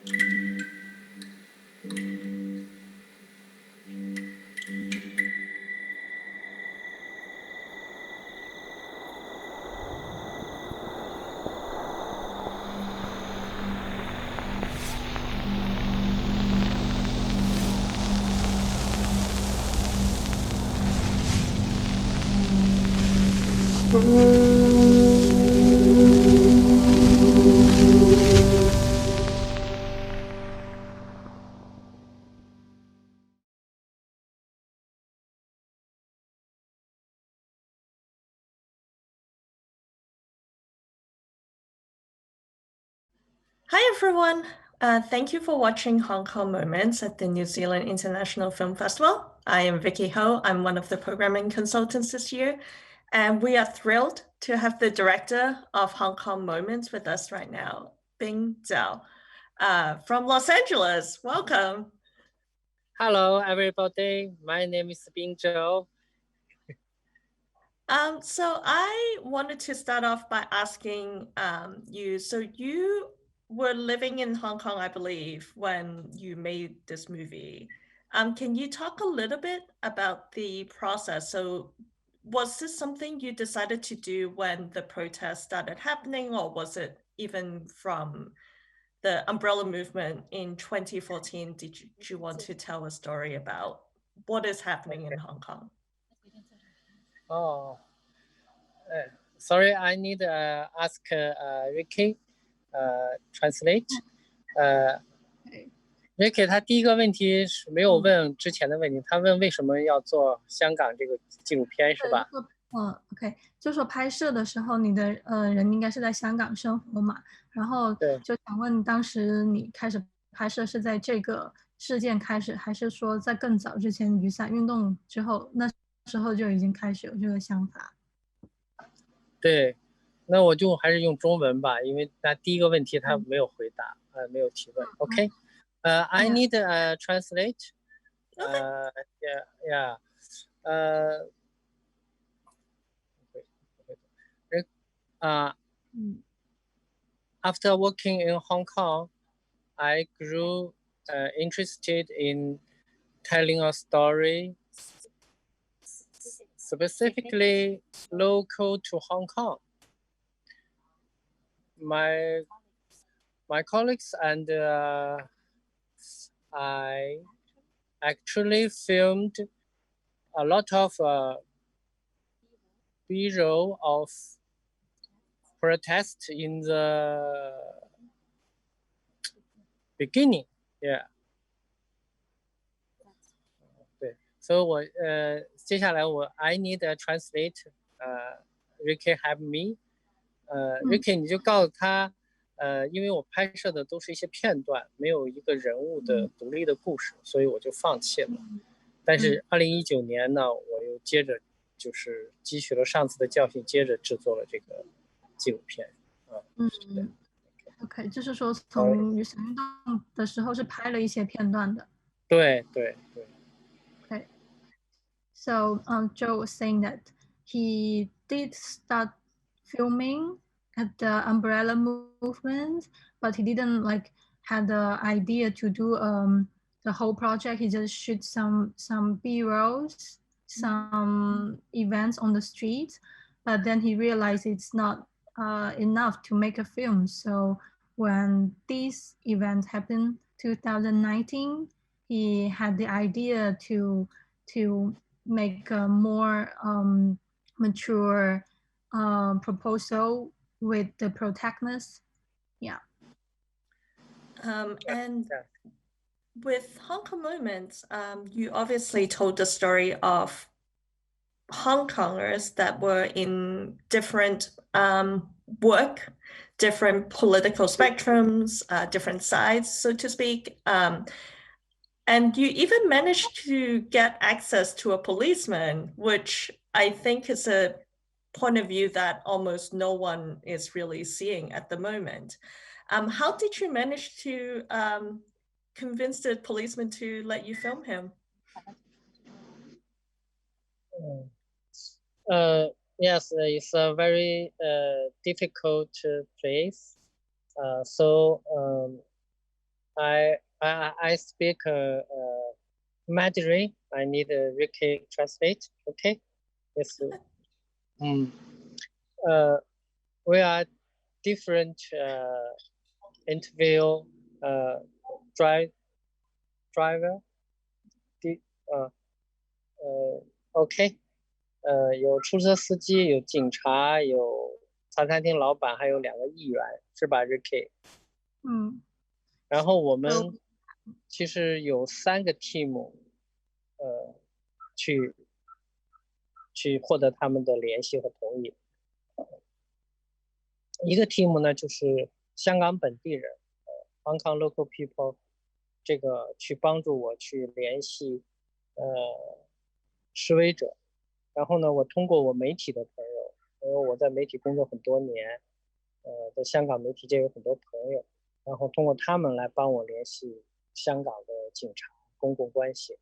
Hi, everyone. Thank you for watching Hong Kong Moments at the New Zealand International Film Festival. I am Vicci Ho. I'm one of the programming consultants this year, and we are thrilled to have the director of Hong Kong Moments with us right now, Bing Zhou, from Los Angeles. Welcome. Hello, everybody. My name is Zhou. So I wanted to start off by asking you, so you were living in Hong Kong, I believe, when you made this movie. Can you talk a little bit about the process? So was this something you decided to do when the protests started happening, or was it even from the umbrella movement in 2014? Did you want to tell a story about what is happening in Hong Kong? Oh, sorry, I need to ask Ricky translate. Ricky 他第一个问题是没有问之前的问题，他问为什么要做香港这个纪录片是吧？OK， 就说拍摄的时候，你的人应该是在香港生活嘛，然后就想问，当时你开始拍摄是在这个事件开始，还是说在更早之前雨伞运动之后，那时候就已经开始有这个想法？对，那我就还是用中文吧，因为他第一个问题他没有回答，没有提问。OK， I need translate. Yeah. After working in Hong Kong, I grew interested in telling a story specifically local to Hong Kong. My colleagues and I actually filmed a lot of B-roll of protest in the beginning. Yeah. 对，所以我接下来I need a translate. Ricky help me. Ricky 你就告诉他，因为我拍摄的都是一些片段，没有一个人物的独立的故事，所以我就放弃了。但是2019年呢，我又接着就是汲取了上次的教训，接着制作了这个纪录片。OK， 就是说从雨伞运动的时候是拍了一些片段的。对。Okay. So Joe was saying that he did start filming at the umbrella movement, but he didn't like had the idea to do the whole project. He just shoot some B-rolls, some events on the streets, but then he realized it's not enough to make a film. So when this event happened 2019, he had the idea to make a more mature proposal with the protagonist. Yeah. And with Hong Kong Moments, you obviously told the story of Hong Kongers that were in different work, different political spectrums, different sides, so to speak. And you even managed to get access to a policeman, which I think is a point of view that almost no one is really seeing at the moment. How did you manage to convince the policeman to let you film him? Yes, it's a very difficult place. So I speak Mandarin. I need Ricky translate. Okay. Yes. We are different interview driver. OK，有出租车司机，有警察，有茶餐厅老板，还有2个议员，是吧 ，Ricky？然后我们其实有3个 team，去获得他们的联系和同意。一个 team 呢，就是香港本地人，Hong Kong local people， 这个去帮助我去联系示威者。然后呢，我通过我媒体的朋友，因为我在媒体工作很多年，在香港媒体界有很多朋友，然后通过他们来帮我联系香港的警察、公共关系。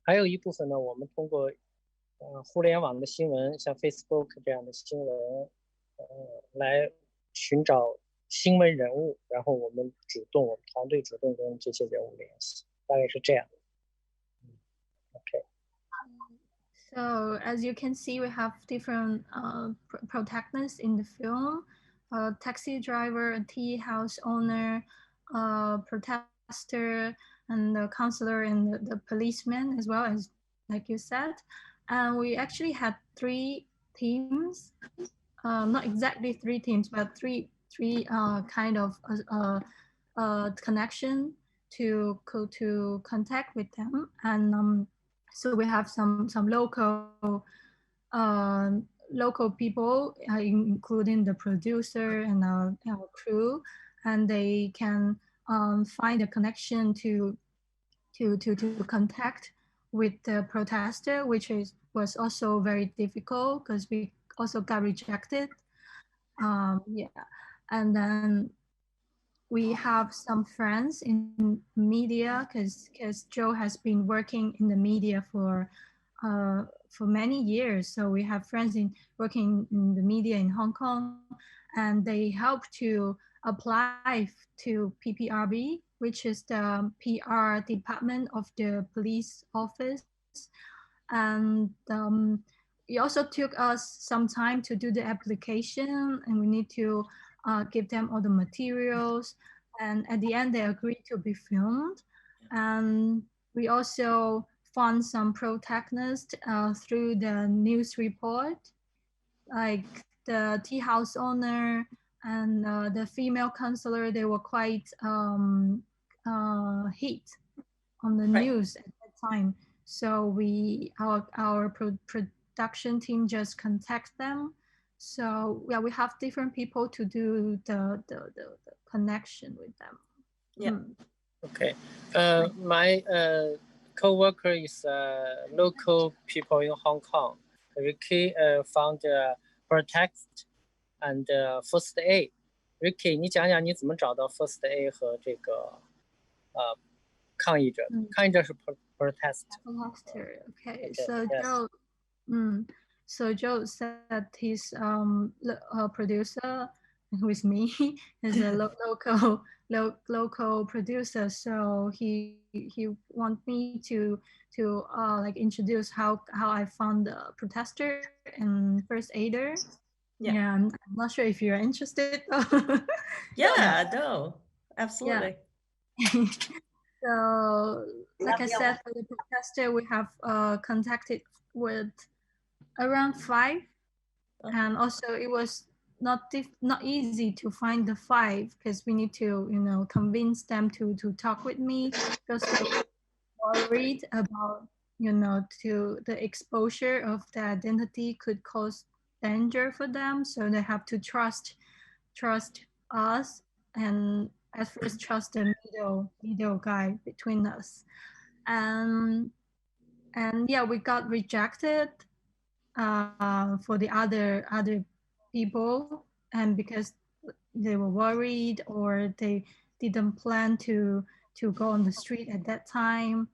还有一部分呢，我们通过互联网的新闻，像 Facebook 这样的新闻，来寻找新闻人物，然后我们团队主动跟这些人物联系，大概是这样。OK. So as you can see, we have different protagonists in the film: a taxi driver, a tea house owner, a protester, and the counselor, and the policeman, as well as, like you said. And we actually had 3 teams, not exactly 3 teams, but three kind of connection to contact with them. And so we have some local people, including the producer and our crew, and they can find a connection to contact with the protester, which was also very difficult because we also got rejected. Yeah, and then we have some friends in media because Zhou has been working in the media for many years. So we have friends working in the media in Hong Kong, and they help to apply to PPRB, which is the PR department of the police office. And it also took us some time to do the application, and we need to give them all the materials. And at the end, they agreed to be filmed. And we also found some protagonists through the news report, like the tea house owner and the female counselor. They were quite hit on the news at that time. So our production team just contact them. So yeah, we have different people to do the connection with them. Yeah. Okay. My co-worker is local people in Hong Kong. Ricky found protect and first aid. Ricky， 你讲讲你怎么找到 first aid 和这个抗议者？抗议者是 protest. Protester. Okay. So Joe, so Joe said his producer, who is me, is a local producer. So he want me to like introduce how I found the protester and first aider. Yeah, I'm not sure if you're interested. Yeah, no, absolutely. Yeah. So, like I said, for the protester, we have contacted with around 5, and also it was not easy to find the 5 because we need to convince them to talk with me because they were worried about to the exposure of the identity could cause danger for them, so they have to trust us and at first trust the middle guy between us. And yeah, we got rejected for the other people, and because they were worried or they didn't plan to go on the street at that time,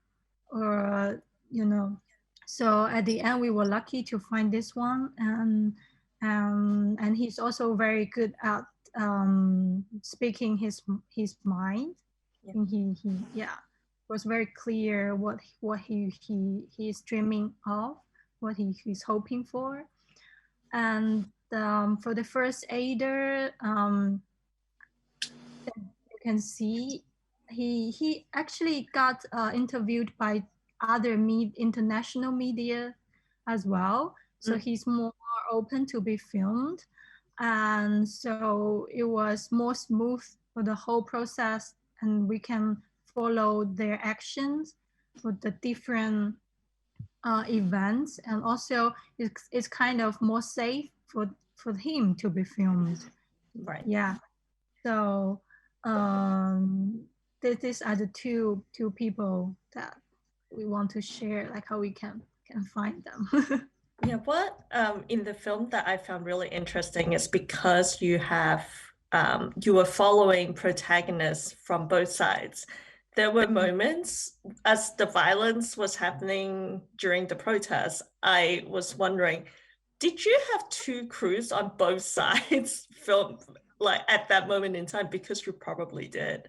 or so at the end we were lucky to find this one, and he's also very good at speaking his mind. Yeah. And he was very clear what he is dreaming of, what he's hoping for. And for the first aider, you can see he actually got interviewed by other international media as well. So he's more open to be filmed. And so it was more smooth for the whole process, and we can follow their actions for the different events, and also it's kind of more safe for him to be filmed. Right. Yeah. So these are the two people that we want to share, like how we can find them. Yeah, what in the film that I found really interesting is because you have you were following protagonists from both sides. There were moments as the violence was happening during the protest, I was wondering, did you have two crews on both sides film like at that moment in time? Because you probably did.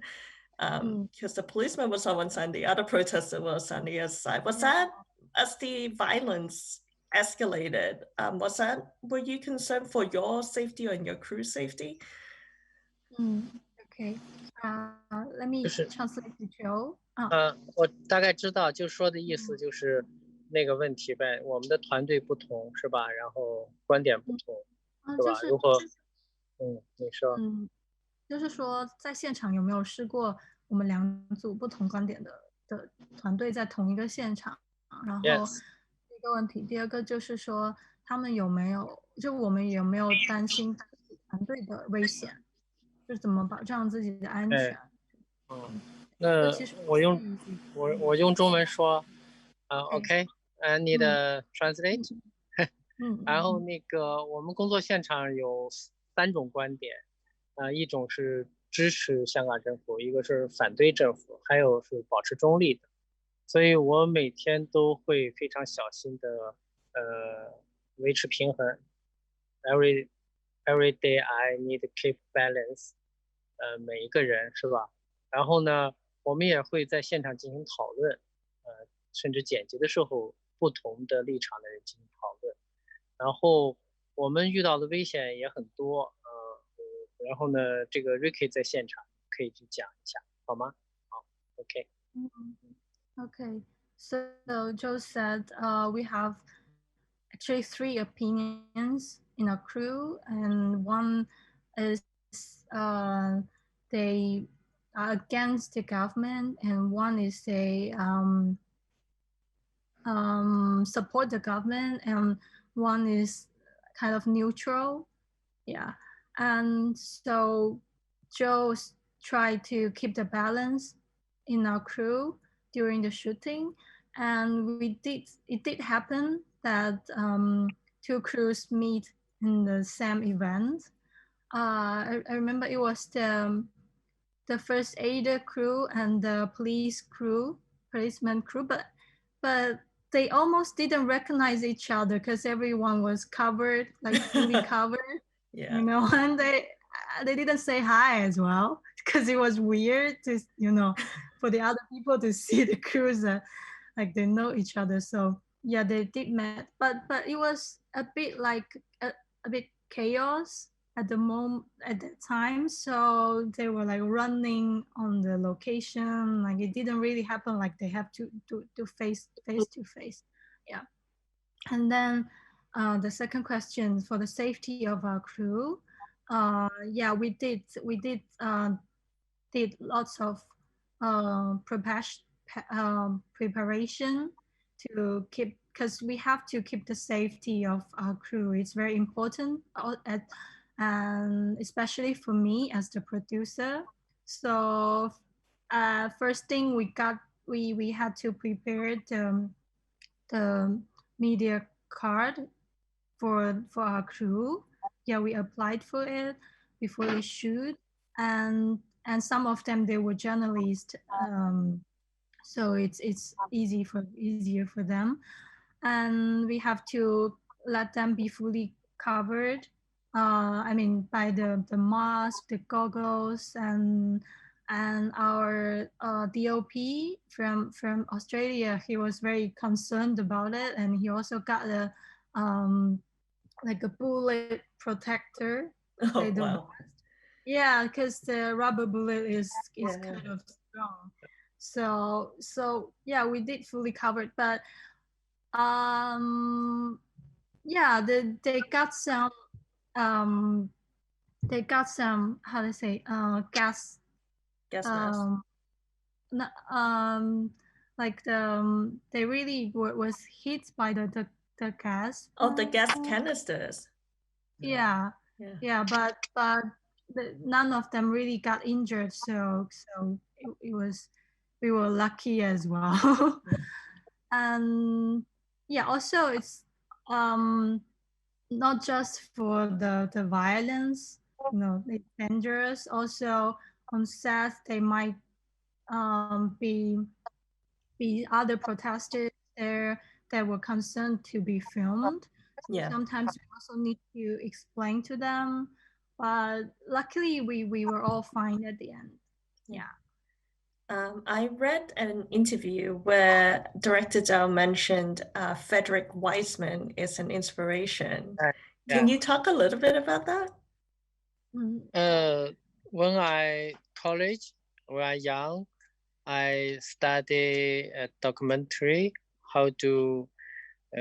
Because the policeman was on one side and the other protester was on the other side. Was that as the violence escalated, were you concerned for your safety and your crew's safety? Okay. Let me translate to Zhou. 我大概知道，就说的意思就是那个问题呗。我们的团队不同是吧？然后观点不同，是吧？如果你说，就是说在现场有没有试过我们两组不同观点的团队在同一个现场？然后第一个问题，第二个就是说他们有没有，就我们有没有担心团队的危险，就是怎么保障自己的安全？那我用中文说，OK，I need translate。然后那个我们工作现场有3种观点，一种是支持香港政府，一个是反对政府，还有是保持中立的。所以我每天都会非常小心的维持平衡。Every day I need to keep balance。每一个人是吧？然后呢，我们也会在现场进行讨论，甚至剪辑的时候，不同的立场的人进行讨论。然后我们遇到的危险也很多，然后呢，这个 Ricky 在现场可以去讲一下，好吗？好 ，OK。Okay, so Joe said we have actually 3 opinions in our crew, and one is they are against the government, and one is they support the government, and one is kind of neutral. Yeah, and so Joe tried to keep the balance in our crew during the shooting, and it did happen that 2 crews meet in the same event. I remember it was the first aider crew and the policeman crew, but they almost didn't recognize each other because everyone was covered, like fully covered. Yeah. You know, and they didn't say hi as well because it was weird to, for the other people to see the crews like they know each other. So yeah, they did met, but it was a bit like a bit chaos at that time. So they were like running on the location, like it didn't really happen like they have to face to face. Yeah. And then the second question, for the safety of our crew, yeah, we did lots of preparation to keep, because we have to keep the safety of our crew. It's very important, and especially for me as the producer. So first thing we had to prepare the media card for our crew. Yeah, we applied for it before we shoot, and some of them, they were journalists, so it's easier for them, and we have to let them be fully covered I mean, by the mask, the goggles, and our DOP from Australia, he was very concerned about it, and he also got a like a bullet protector. Oh, wow. Yeah, because the rubber bullet is Yeah. kind of strong. So yeah, we did fully covered, but yeah, um they got some how to say gas Gas mask. like they really was hit by the gas. Oh, the gas canisters. Yeah, Yeah. yeah, but none of them really got injured, so it was we were lucky as well. And yeah, also it's um not just for the violence, it's dangerous. Also on set they might be other protesters there that were concerned to be filmed. So Yeah. sometimes we also need to explain to them. But luckily we were all fine at the end. Yeah. I read an interview where director Zhou mentioned Frederick Wiseman is an inspiration. Can you talk a little bit about that? When I college, when I young, I study a documentary, how to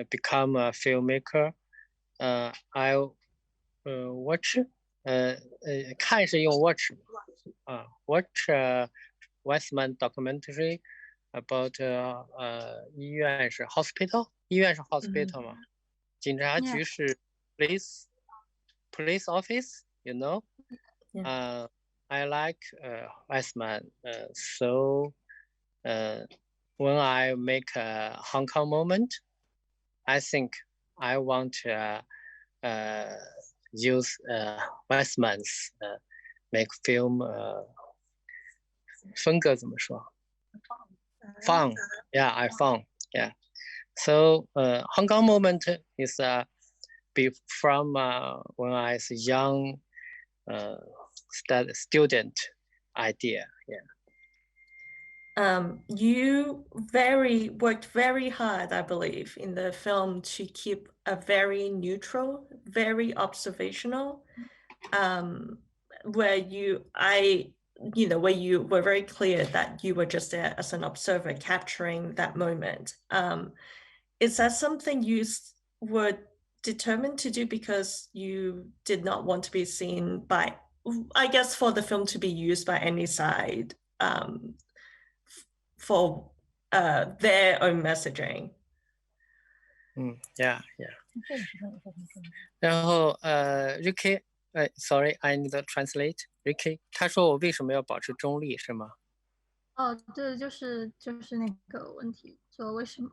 become a filmmaker. I watch 看是用 watch 啊 watch Westman documentary about 医院是 hospital 医院是 hospital 嘛，警察局是 police office, you know. I like Westman, so when I make a Hong Kong moment, I think I want to use Westman's make film 风格怎么说 ？Fun, yeah, I found, yeah. So Hong Kong moment is be from when I was young student idea, yeah. You worked very hard, I believe, in the film to keep a very neutral, very observational, where you were very clear that you were just there as an observer capturing that moment. Is that something you were determined to do because you did not want to be seen by, I guess, for the film to be used by any side? For their own messaging. Yeah. 然后Ricky, sorry, I need to translate. Ricky, 他说我为什么要保持中立，是吗？对，就是那个问题，说为什么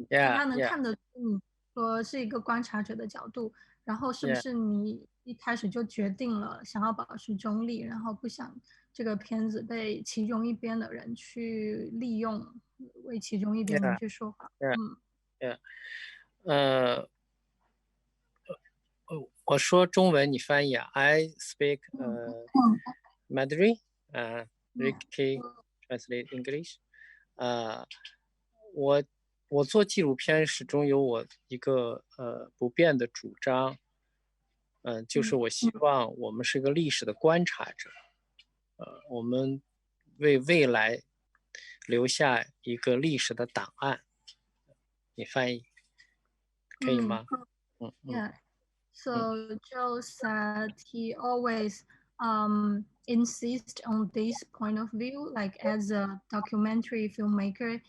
他能 Yeah. 看得出你说是一个观察者的角度，然后是不是你一开始就决定了想要保持中立，然后不想这个片子被其中一边的人去利用，为其中一边人去说话。我说中文，你翻译啊。I speak Mandarin, Ricky translate English. 我做纪录片始终有我一个不变的主张，就是我希望我们是个历史的观察者，我们为未来留下一个历史的档案。你翻译可以吗？Yeah. So Joe said he always insists on this point of view, like as a documentary filmmaker,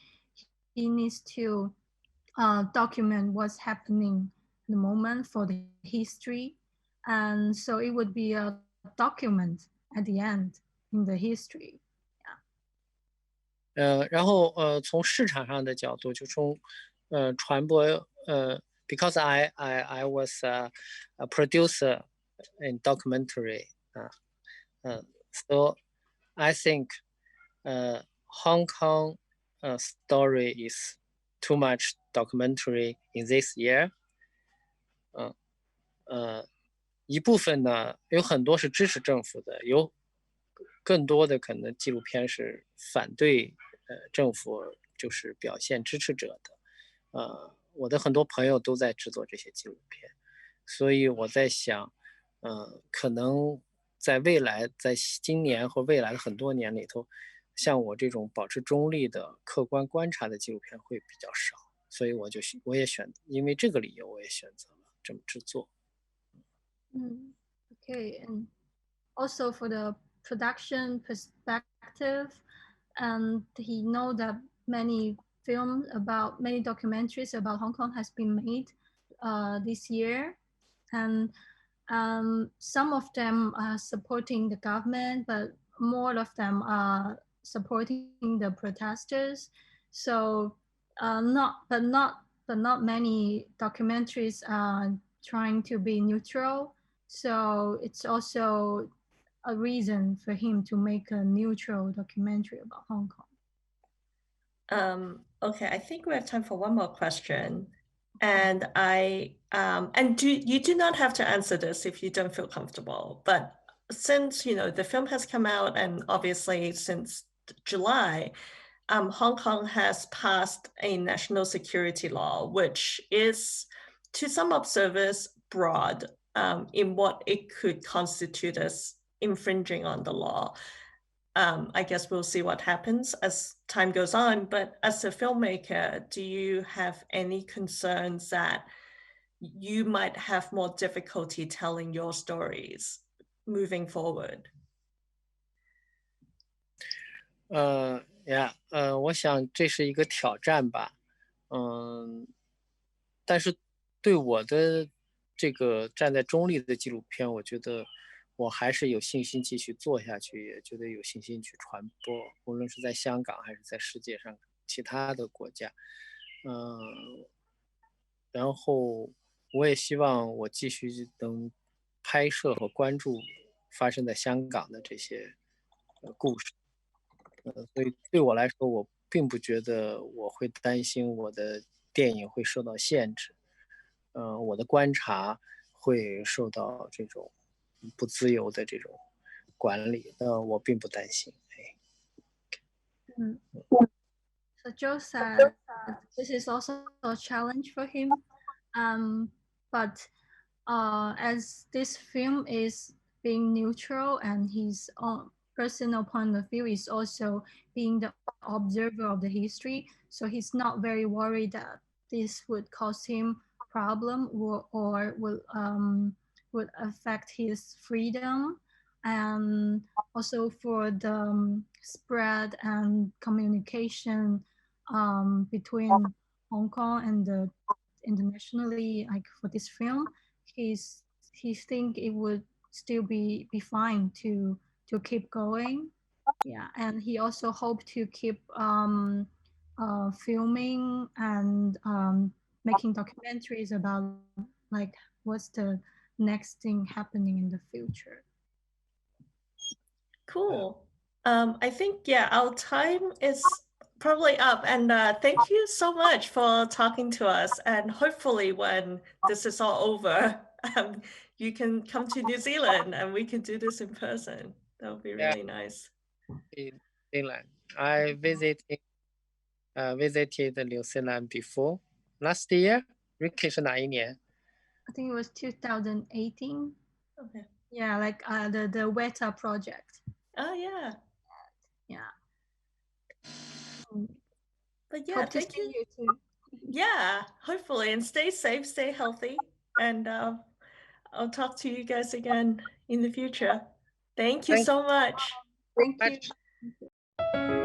he needs to document what's happening in the moment for the history. And so it would be a document at the end in the history. 然后从市场上的角度，就从传播because I was a producer in documentary, so I think Hong Kong story is too much documentary in this year. 一部分呢，有很多是支持政府的，有更多的可能纪录片是反对政府，就是表现支持者的。我的很多朋友都在制作这些纪录片，所以我在想，可能在未来，在今年或未来的很多年里头，像我这种保持中立的客观观察的纪录片会比较少，所以我也因为这个理由，我也选择了这么制作。Okay, and also for the production perspective, and he know that many documentaries about Hong Kong has been made this year, and some of them are supporting the government, but more of them are supporting the protesters. So not many documentaries are trying to be neutral. So it's also a reason for him to make a neutral documentary about Hong Kong. Okay, I think we have time for one more question. And you do not have to answer this if you don't feel comfortable, but since the film has come out, and obviously since July, Hong Kong has passed a national security law, which is to some observers broad in what it could constitute as infringing on the law. I guess we'll see what happens as time goes on. But as a filmmaker, do you have any concerns that you might have more difficulty telling your stories moving forward? 我想这是一个挑战吧，但是对我的这个站在中立的纪录片，我觉得我还是有信心继续做下去，也觉得有信心去传播，无论是在香港还是在世界上其他的国家，然后我也希望我继续能拍摄和关注发生在香港的这些故事。所以对我来说，我并不觉得我会担心我的电影会受到限制，我的观察会受到这种不自由的这种管理，我并不担心。So Zhou said this is also a challenge for him, but as this film is being neutral and his own personal point of view is also being the observer of the history, so he's not very worried that this would cause him problem or would affect his freedom. And also for the spread and communication between Hong Kong and the internationally, like for this film, he think it would still be fine to keep going. Yeah, and he also hoped to keep filming and making documentaries about like what's the next thing happening in the future. Cool. I think, our time is probably up. And thank you so much for talking to us. And hopefully when this is all over, you can come to New Zealand and we can do this in person. That would be really nice. In Zealand, I visited New Zealand before. Last year, Ricky 是哪一年？ I think it was 2018. Okay. Yeah, like the Weta project. Oh yeah. Yeah. But yeah, Hope to thank see you. you too. Yeah, hopefully. And stay safe, stay healthy. And I'll talk to you guys again in the future. Thank you so much. Thank you.